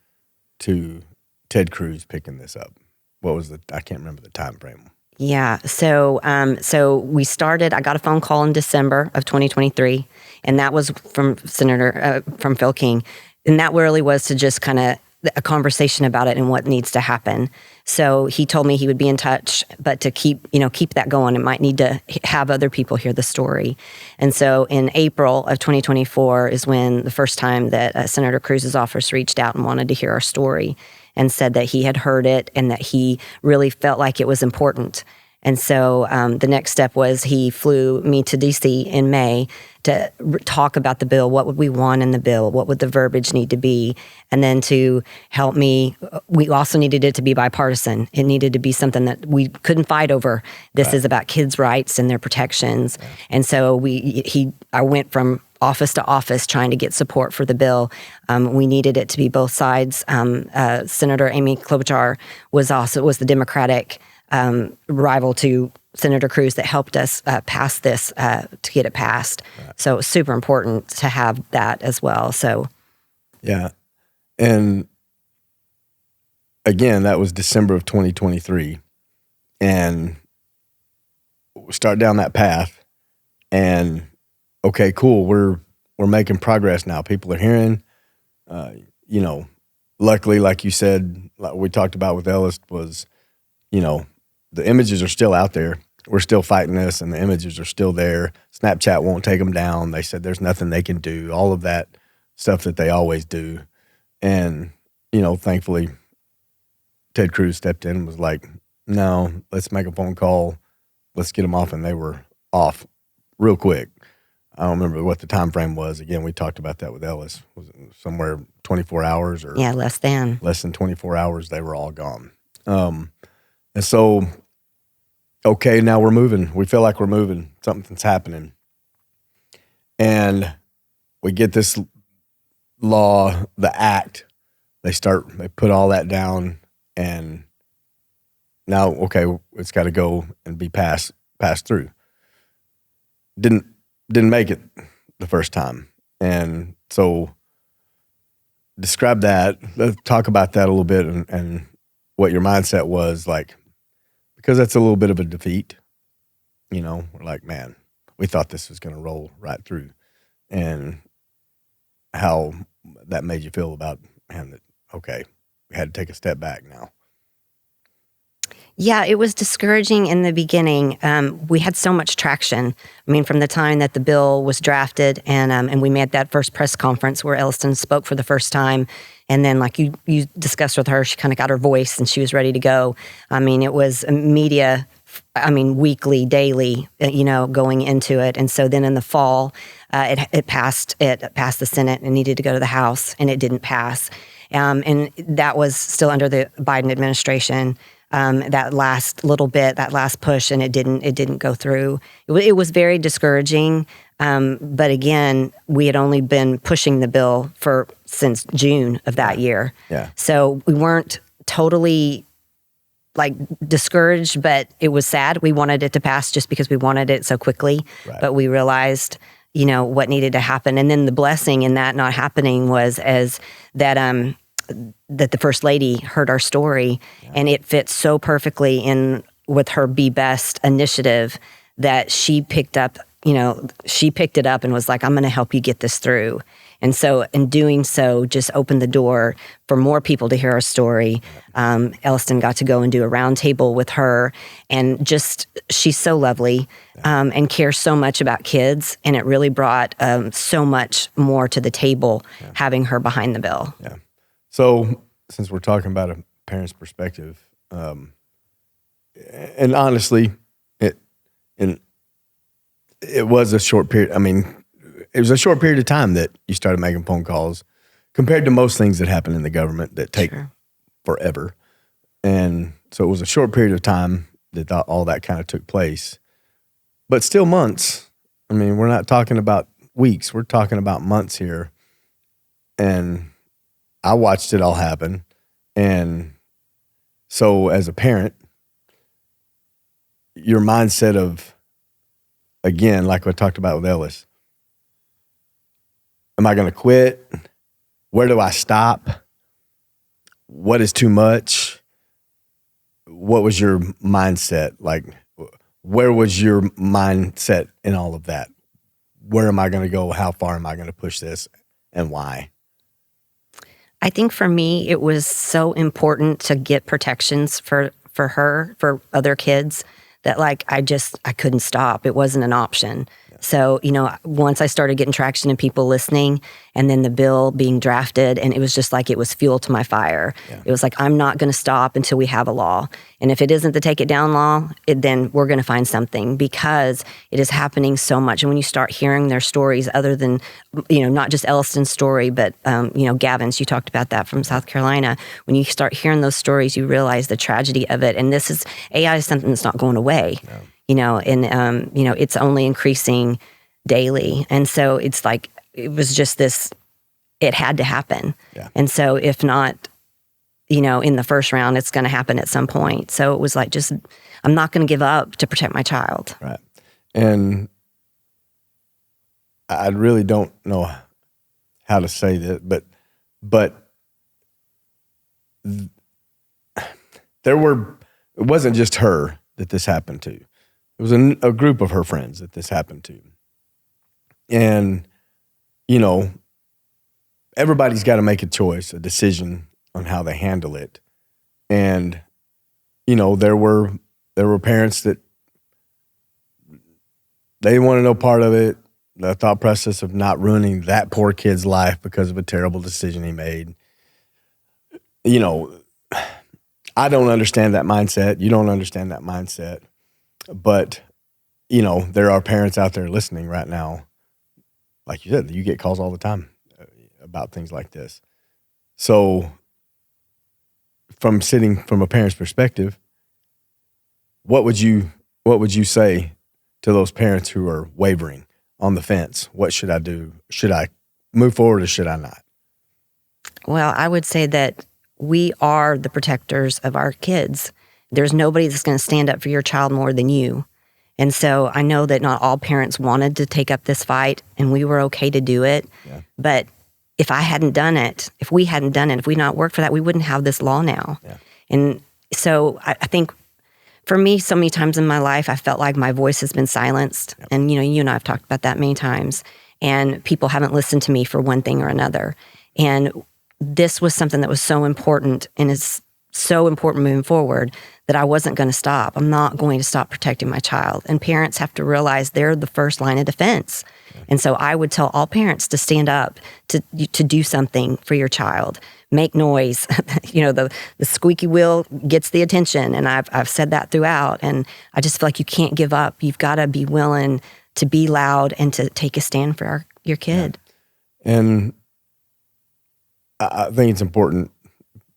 to Ted Cruz picking this up. What was I can't remember the time frame. Yeah. So we started, I got a phone call in December of 2023, and that was from from Phil King. And that really was to just kind of a conversation about it and what needs to happen. So he told me he would be in touch, but to keep that going, it might need to have other people hear the story. And so in April of 2024 is when the first time that Senator Cruz's office reached out and wanted to hear our story and said that he had heard it and that he really felt like it was important. And so the next step was he flew me to D.C. in May to talk about the bill. What would we want in the bill? What would the verbiage need to be? And then to help me, we also needed it to be bipartisan. It needed to be something that we couldn't fight over. This is about kids' rights and their protections. Right. And so I went from office to office trying to get support for the bill. We needed it to be both sides. Senator Amy Klobuchar was the Democratic rival to Senator Cruz that helped us pass this to get it passed. Right. So it was super important to have that as well. So, yeah, and again, that was December of 2023, and we start down that path, and okay, cool, we're making progress now. People are hearing, luckily, like you said, like we talked about with Ellis, was, the images are still out there. We're still fighting this, and the images are still there. Snapchat won't take them down. They said there's nothing they can do, all of that stuff that they always do. And, thankfully, Ted Cruz stepped in and was like, no, let's make a phone call. Let's get them off. And they were off real quick. I don't remember what the time frame was. Again, we talked about that with Ellis. Was it somewhere 24 hours or less than 24 hours? They were all gone. And so, okay, now we're moving. We feel like we're moving. Something's happening. And we get this law, the act. They put all that down, and now, okay, it's got to go and be passed through. Didn't make it the first time. And so describe that. Let's talk about that a little bit and what your mindset was like, because that's a little bit of a defeat. We're like, man, we thought this was going to roll right through. And how that made you feel about, man, that, okay, we had to take a step back now. Yeah, it was discouraging in the beginning. We had so much traction. I mean, from the time that the bill was drafted and we made that first press conference where Elliston spoke for the first time. And then, like you discussed with her, she kind of got her voice and she was ready to go. I mean, it was media, weekly, daily, going into it. And so then in the fall, it passed the Senate and needed to go to the House, and it didn't pass. And that was still under the Biden administration. That last little bit, that last push, and it didn't go through. It was very discouraging. But again, we had only been pushing the bill since June of that year. Yeah. So we weren't totally discouraged, but it was sad. We wanted it to pass just because we wanted it so quickly. Right. But we realized, what needed to happen. And then the blessing in that not happening was that the First Lady heard our story, and it fits so perfectly in with her Be Best initiative that she picked it up and was like, I'm going to help you get this through. And so in doing so, just opened the door for more people to hear our story. Elliston got to go and do a roundtable with her, and she's so lovely and cares so much about kids. And it really brought so much more to the table having her behind the bill. Yeah. So since we're talking about a parent's perspective, and honestly, it was a short period. I mean, it was a short period of time that you started making phone calls compared to most things that happen in the government that take forever. And so it was a short period of time that all that kind of took place, but still months. I mean, we're not talking about weeks. We're talking about months here. And I watched it all happen. And so as a parent, your mindset of, again, like I talked about with Ellis, am I going to quit? Where do I stop? What is too much? What was your mindset? Like, where was your mindset in all of that? Where am I going to go? How far am I going to push this, and why? I think for me, it was so important to get protections for her, for other kids, that like I couldn't stop. It wasn't an option. So, once I started getting traction and people listening, and then the bill being drafted, and it was just like it was fuel to my fire. Yeah. It was like, I'm not going to stop until we have a law. And if it isn't the Take It Down law, then we're going to find something, because it is happening so much. And when you start hearing their stories, other than, not just Elliston's story, but, Gavin's, you talked about that from South Carolina. When you start hearing those stories, you realize the tragedy of it. And AI is something that's not going away. Yeah. It's only increasing daily. And so it's like, it was just it had to happen. Yeah. And so if not, in the first round, it's going to happen at some point. So it was like, I'm not going to give up to protect my child. Right. And I really don't know how to say that, but it wasn't just her that this happened to. It was a group of her friends that this happened to. And, everybody's got to make a choice, a decision on how they handle it. And, there were parents that they didn't want to know part of it. The thought process of not ruining that poor kid's life because of a terrible decision he made. I don't understand that mindset. You don't understand that mindset. But, there are parents out there listening right now. Like you said, you get calls all the time about things like this. So from a parent's perspective, what would you say to those parents who are wavering on the fence? What should I do? Should I move forward or should I not? Well, I would say that we are the protectors of our kids. There's nobody that's going to stand up for your child more than you. And so I know that not all parents wanted to take up this fight, and we were okay to do it. Yeah. But if we hadn't done it, if we not worked for that, we wouldn't have this law now. Yeah. And so I think for me, so many times in my life, I felt like my voice has been silenced. Yep. And, you and I have talked about that many times. And people haven't listened to me for one thing or another. And this was something that was so important, and is so important moving forward, that I wasn't going to stop. I'm not going to stop protecting my child. And parents have to realize they're the first line of defense. Okay. And so I would tell all parents to stand up, to do something for your child. Make noise. The squeaky wheel gets the attention. And I've said that throughout. And I just feel like you can't give up. You've got to be willing to be loud and to take a stand for your kid. Yeah. And I think it's important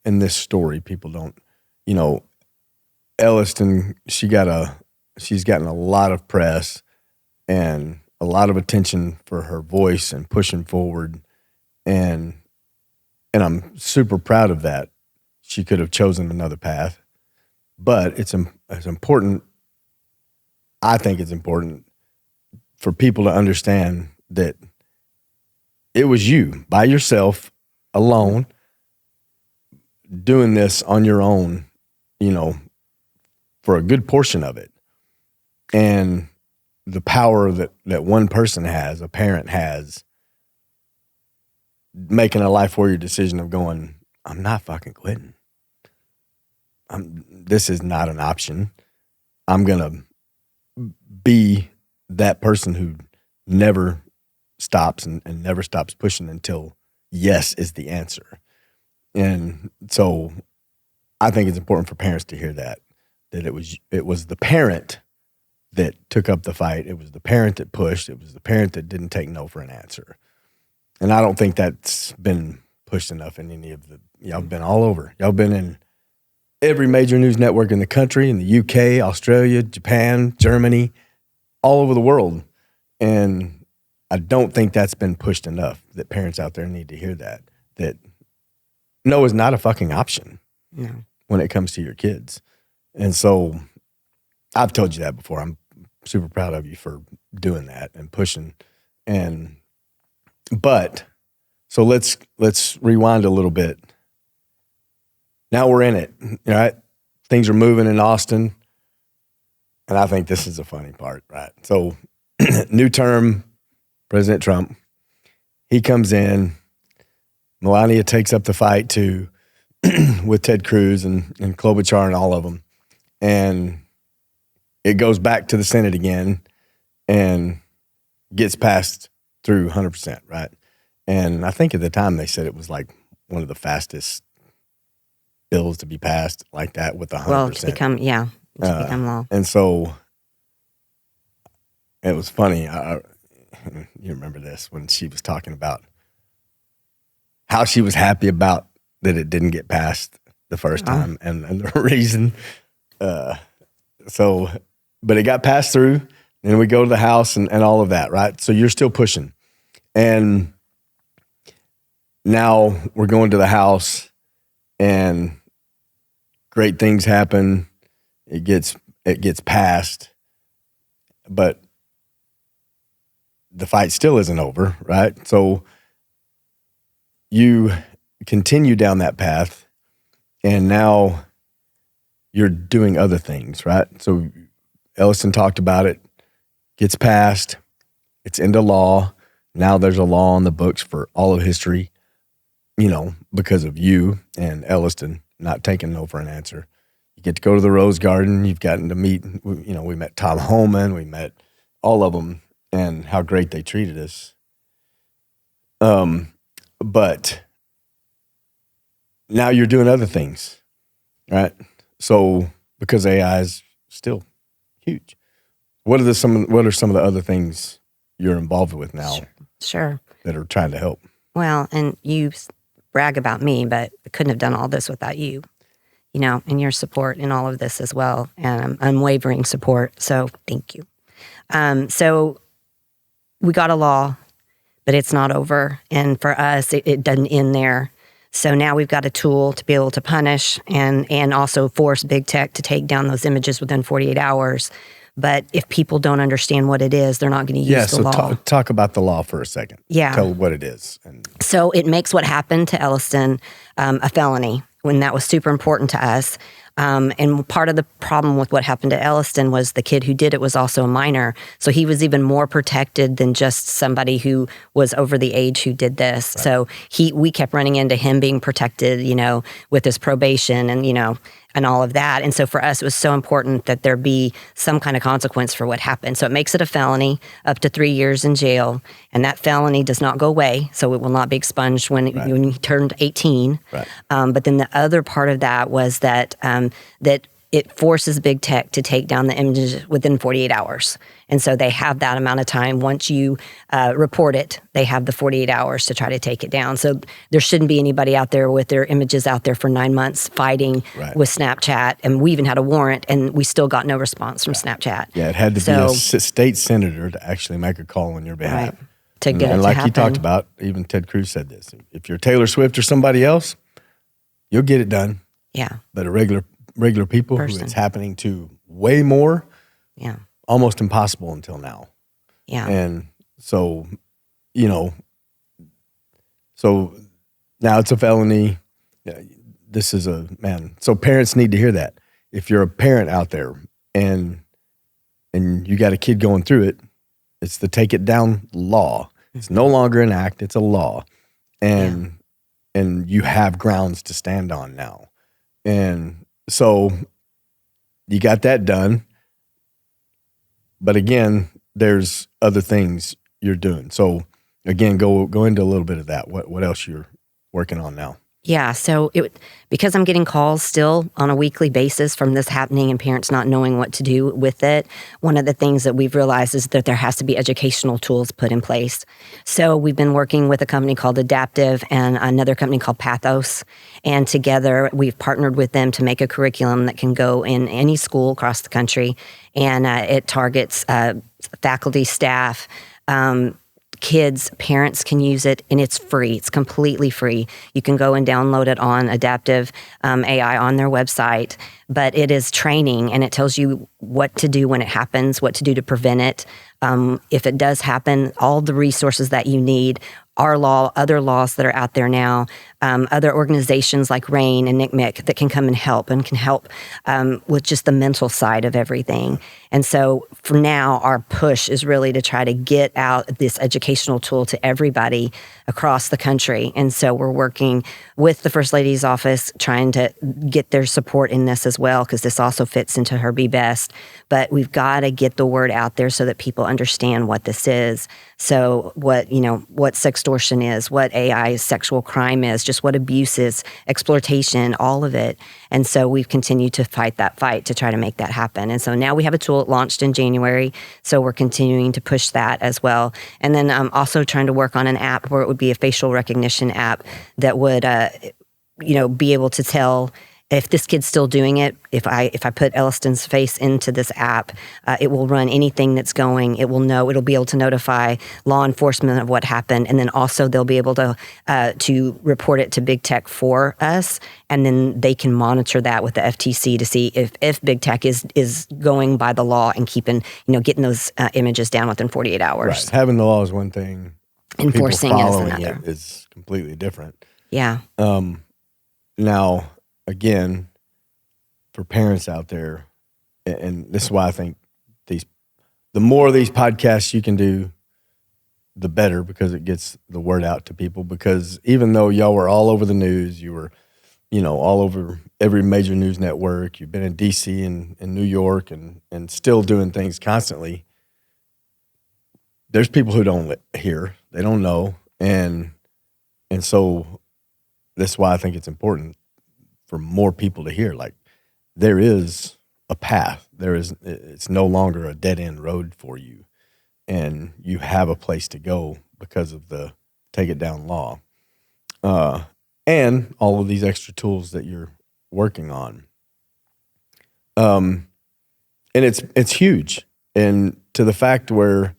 in this story. People don't, Elliston, she's gotten a lot of press and a lot of attention for her voice and pushing forward. And I'm super proud of that. She could have chosen another path, but it's important. I think it's important for people to understand that it was you by yourself, alone, doing this on your own, for a good portion of it. And the power that one person has, a parent has, making a life warrior decision of going, I'm not fucking quitting. This is not an option. I'm going to be that person who never stops and never stops pushing until yes is the answer. And so I think it's important for parents to hear that it was the parent that took up the fight. It was the parent that pushed. It was the parent that didn't take no for an answer. And I don't think that's been pushed enough in any of y'all been all over. Y'all been in every major news network in the country, in the UK, Australia, Japan, Germany, all over the world. And I don't think that's been pushed enough, that parents out there need to hear that no is not a fucking option when it comes to your kids. And so I've told you that before. I'm super proud of you for doing that and pushing. But so let's rewind a little bit. Now we're in it, right? Things are moving in Austin. And I think this is the funny part, right? So new term, President Trump, he comes in. Melania takes up the fight to with Ted Cruz and Klobuchar and all of them. And it goes back to the Senate again and gets passed through 100%, right? And I think at the time they said it was like one of the fastest bills to be passed like that with 100%. Well, to become law. And so it was funny. You remember this when she was talking about how she was happy about that it didn't get passed the first time and the reason. But it got passed through, and we go to the House and all of that, right? So you're still pushing. And now we're going to the House, and great things happen. It gets passed, but the fight still isn't over, right? So you continue down that path, and now you're doing other things, right? So Elliston talked about it, gets passed, it's into law. Now there's a law on the books for all of history, because of you and Elliston not taking no for an answer. You get to go to the Rose Garden. You've gotten to meet, we met Tom Homan, we met all of them, and how great they treated us. But now you're doing other things, right? So because AI is still huge, what are some of the other things you're involved with now? Sure. That are trying to help? Well, and you brag about me, but I couldn't have done all this without you, and your support in all of this as well, and unwavering support. So thank you. So we got a law, but it's not over. And for us, it doesn't end there. So now we've got a tool to be able to punish and also force big tech to take down those images within 48 hours. But if people don't understand what it is, they're not going to use the law. Talk about the law for a second. Yeah. Tell what it is. So it makes what happened to Elliston a felony, when that was super important to us. And part of the problem with what happened to Elliston was the kid who did it was also a minor. So he was even more protected than just somebody who was over the age who did this. Right. So we kept running into him being protected, with his probation and all of that. And so for us, it was so important that there be some kind of consequence for what happened. So it makes it a felony, up to 3 years in jail. And that felony does not go away. So it will not be expunged when he turned 18. Right. But then the other part of that was that it forces big tech to take down the images within 48 hours. And so they have that amount of time. Once you report it, they have the 48 hours to try to take it down. So there shouldn't be anybody out there with their images out there for 9 months fighting with Snapchat. And we even had a warrant, and we still got no response from Snapchat. Yeah, it had to be a state senator to actually make a call on your behalf. Right. To get it and to like happen. you talked about, even Ted Cruz said this. If you're Taylor Swift or somebody else, you'll get it done. Yeah. But a regular people who it's happening to way more, almost impossible until now. Yeah. And so, so now it's a felony. This is so parents need to hear that. If you're a parent out there and you got a kid going through it, it's the take it down law. It's no longer an act, it's a law. And you have grounds to stand on now. And so you got that done. But again, there's other things you're doing. So again, go into a little bit of that. What else you're working on now? Yeah, so because I'm getting calls still on a weekly basis from this happening and parents not knowing what to do with it, one of the things that we've realized is that there has to be educational tools put in place. So we've been working with a company called Adaptive and another company called Pathos, and together we've partnered with them to make a curriculum that can go in any school across the country, and it targets faculty, staff, kids, parents can use it, and it's free. It's completely free. You can go and download it on Adaptive AI on their website, but it is training, and it tells you what to do when it happens, what to do to prevent it. If it does happen, all the resources that you need our law, other laws that are out there now, other organizations like RAIN and NCMEC that can come and can help with just the mental side of everything. And so for now, our push is really to try to get out this educational tool to everybody across the country. And so we're working with the First Lady's office, trying to get their support in this as well, because this also fits into her Be Best. But we've got to get the word out there so that people understand what this is. So what sextortion is, what AI sexual crime is, just what abuse is, exploitation, all of it. And so we've continued to fight that fight to try to make that happen. And so now we have a tool that launched in January. So we're continuing to push that as well. And then I'm also trying to work on an app where it would be a facial recognition app that would, be able to tell if this kid's still doing it. If I put Elliston's face into this app, it will run anything that's going. It will know. It'll be able to notify law enforcement of what happened, and then also they'll be able to report it to Big Tech for us, and then they can monitor that with the FTC to see if Big Tech is going by the law and keeping getting those images down within 48 hours. Right. Having the law is one thing. Enforcing People it is following another. it is completely different. Yeah. Now, again, for parents out there, and this is why I think the more of these podcasts you can do, the better, because it gets the word out to people. Because even though y'all were all over the news, you were, all over every major news network, you've been in D.C. and New York and still doing things constantly, there's people who don't hear, they don't know. And so that's why I think it's important for more people to hear, like, there is a path. It's no longer a dead end road for you, and you have a place to go because of the Take It Down law, and all of these extra tools that you're working on. And it's huge. And to the fact where,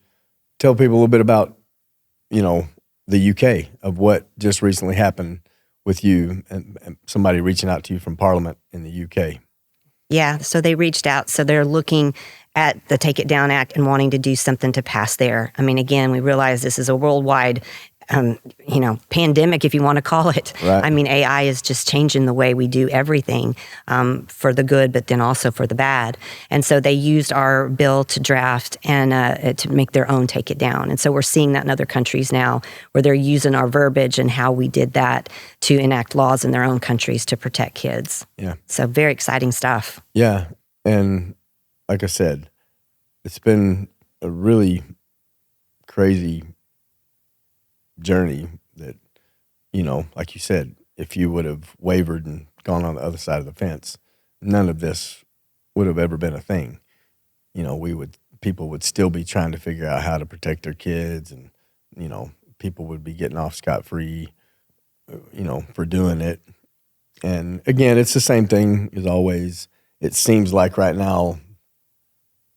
tell people a little bit about, the UK, of what just recently happened with you and somebody reaching out to you from Parliament in the UK. Yeah, so they reached out. So they're looking at the Take It Down Act and wanting to do something to pass there. I mean, again, we realize this is a worldwide, pandemic, if you want to call it. Right. I mean, AI is just changing the way we do everything for the good, but then also for the bad. And so they used our bill to draft and to make their own Take It Down. And so we're seeing that in other countries now, where they're using our verbiage and how we did that to enact laws in their own countries to protect kids. Yeah. So very exciting stuff. Yeah. And like I said, it's been a really crazy journey that, like you said, if you would have wavered and gone on the other side of the fence, none of this would have ever been a thing. People would still be trying to figure out how to protect their kids, and, people would be getting off scot-free, for doing it. And again, it's the same thing as always. It seems like right now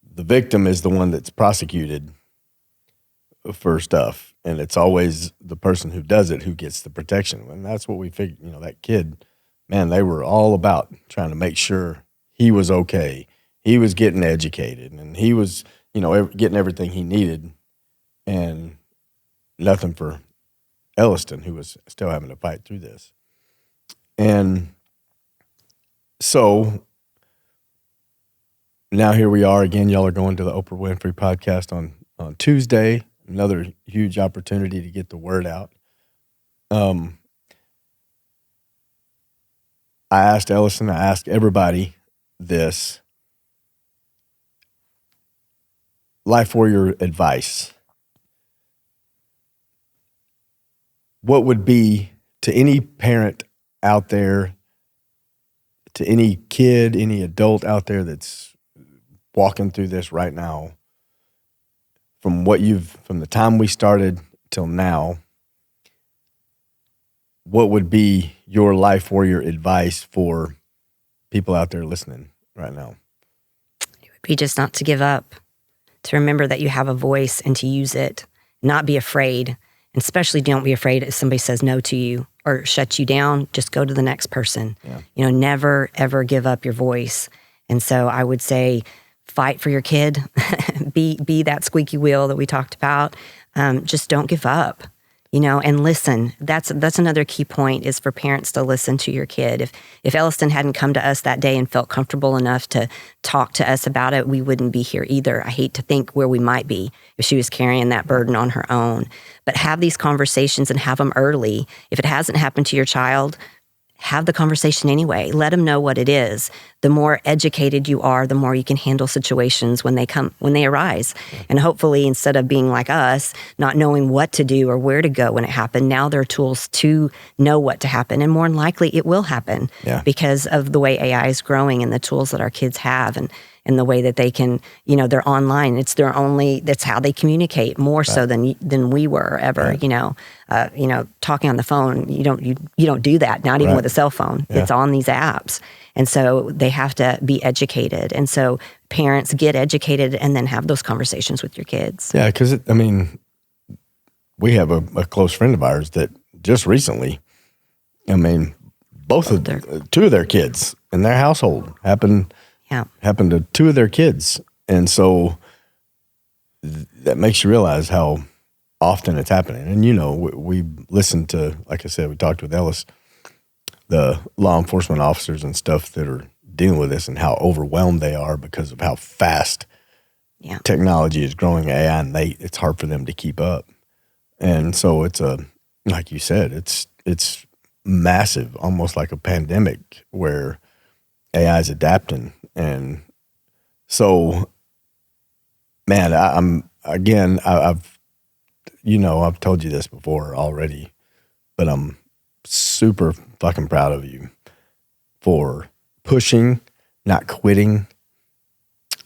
the victim is the one that's prosecuted for stuff, and it's always the person who does it who gets the protection. And that's what we figured. That kid, man, they were all about trying to make sure he was okay. He was getting educated, and he was, getting everything he needed, and nothing for Elliston, who was still having to fight through this. And so now here we are again. Y'all are going to the Oprah Winfrey podcast on Tuesday. Another huge opportunity to get the word out. I asked Elliston, I asked everybody this. Life warrior advice. What would be to any parent out there, to any kid, any adult out there that's walking through this right now, from the time we started till now, what would be your life warrior advice for people out there listening right now? It would be just not to give up, to remember that you have a voice and to use it, not be afraid. And especially don't be afraid if somebody says no to you or shuts you down. Just go to the next person. Yeah. Never, ever give up your voice. And so I would say, fight for your kid. Be that squeaky wheel that we talked about. Just don't give up. and listen. That's another key point, is for parents to listen to your kid. If Elliston hadn't come to us that day and felt comfortable enough to talk to us about it, we wouldn't be here either. I hate to think where we might be if she was carrying that burden on her own. But have these conversations and have them early. If it hasn't happened to your child, have the conversation anyway. Let them know what it is. The more educated you are, the more you can handle situations when they arise. And hopefully, instead of being like us, not knowing what to do or where to go when it happened, now there are tools to know what to happen. And more than likely, it will happen because of the way AI is growing and the tools that our kids have, and the way that they can, they're online. That's how they communicate more so than we were ever. Talking on the phone, you don't do that. Not even with a cell phone. Yeah. It's on these apps, and so they have to be educated. And so parents, get educated and then have those conversations with your kids. Yeah, because we have a close friend of ours that just recently, two of their kids in their household happened to two of their kids. And so that makes you realize how often it's happening. And, we listened to, like I said, we talked with Ellis, the law enforcement officers and stuff that are dealing with this, and how overwhelmed they are because of how fast technology is growing, AI, and it's hard for them to keep up. And so it's like you said, it's massive, almost like a pandemic where AI is adapting. And so, man, I've told you this before already, but I'm super fucking proud of you for pushing, not quitting,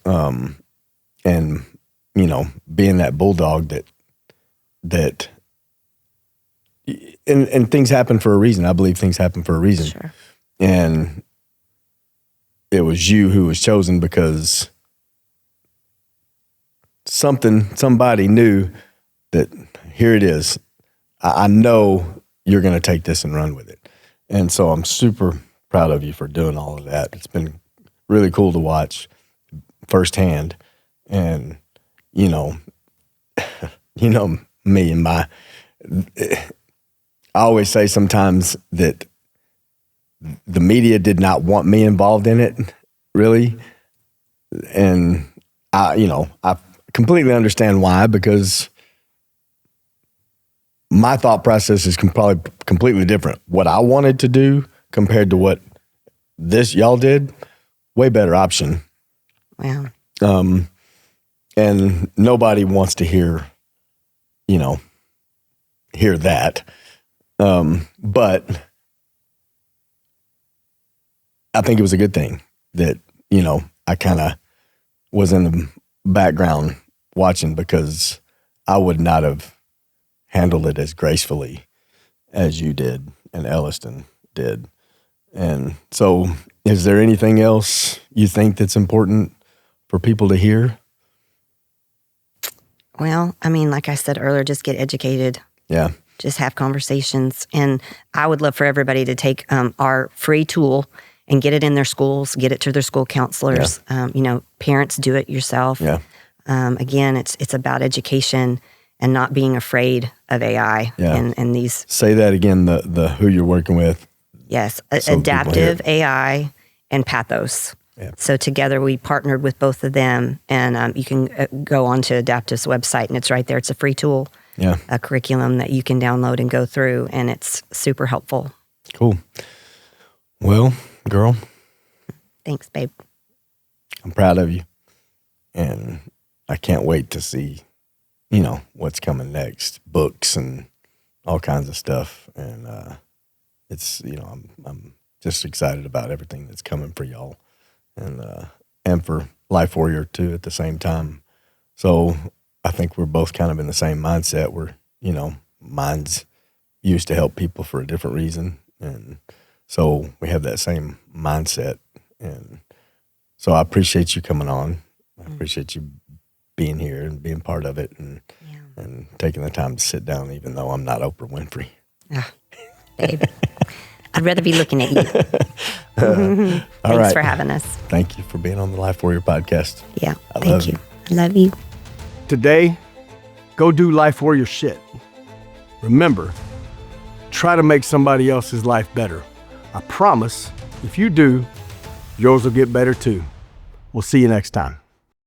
and being that bulldog that and things happen for a reason. I believe things happen for a reason. Sure. And it was you who was chosen because somebody knew that here it is. I know you're going to take this and run with it. And so I'm super proud of you for doing all of that. It's been really cool to watch firsthand. And, me and I always say sometimes that the media did not want me involved in it, really. And I completely understand why, because my thought process is probably completely different. What I wanted to do compared to what y'all did, way better option. Wow. And nobody wants to hear that. But I think it was a good thing that, I kind of was in the background watching, because I would not have handled it as gracefully as you did and Elliston did. And so is there anything else you think that's important for people to hear? Well, like I said earlier, just get educated. Yeah. Just have conversations. And I would love for everybody to take our free tool and get it in their schools, get it to their school counselors. Yeah. Parents, do it yourself. Yeah. Again, it's about education and not being afraid of AI. Yeah. And these. Say that again, the who you're working with. Yes. Adaptive AI and Pathos. Yeah. So together we partnered with both of them, and you can go on to Adaptive's website, and it's right there. It's a free tool, a curriculum that you can download and go through, and it's super helpful. Cool. Well, girl. Thanks, babe. I'm proud of you, and I can't wait to see, what's coming next, books and all kinds of stuff. And it's, I'm just excited about everything that's coming for y'all. And for Life Warrior too at the same time. So I think we're both kind of in the same mindset. We're, mine's used to help people for a different reason. And so we have that same mindset. And so I appreciate you coming on. I appreciate you being here and being part of it, and taking the time to sit down, even though I'm not Oprah Winfrey. Babe. I'd rather be looking at you. Thanks for having us. Thank you for being on the Life Warrior podcast. Yeah, thank you. I love you. Today, go do Life Warrior shit. Remember, try to make somebody else's life better. I promise, if you do, yours will get better too. We'll see you next time.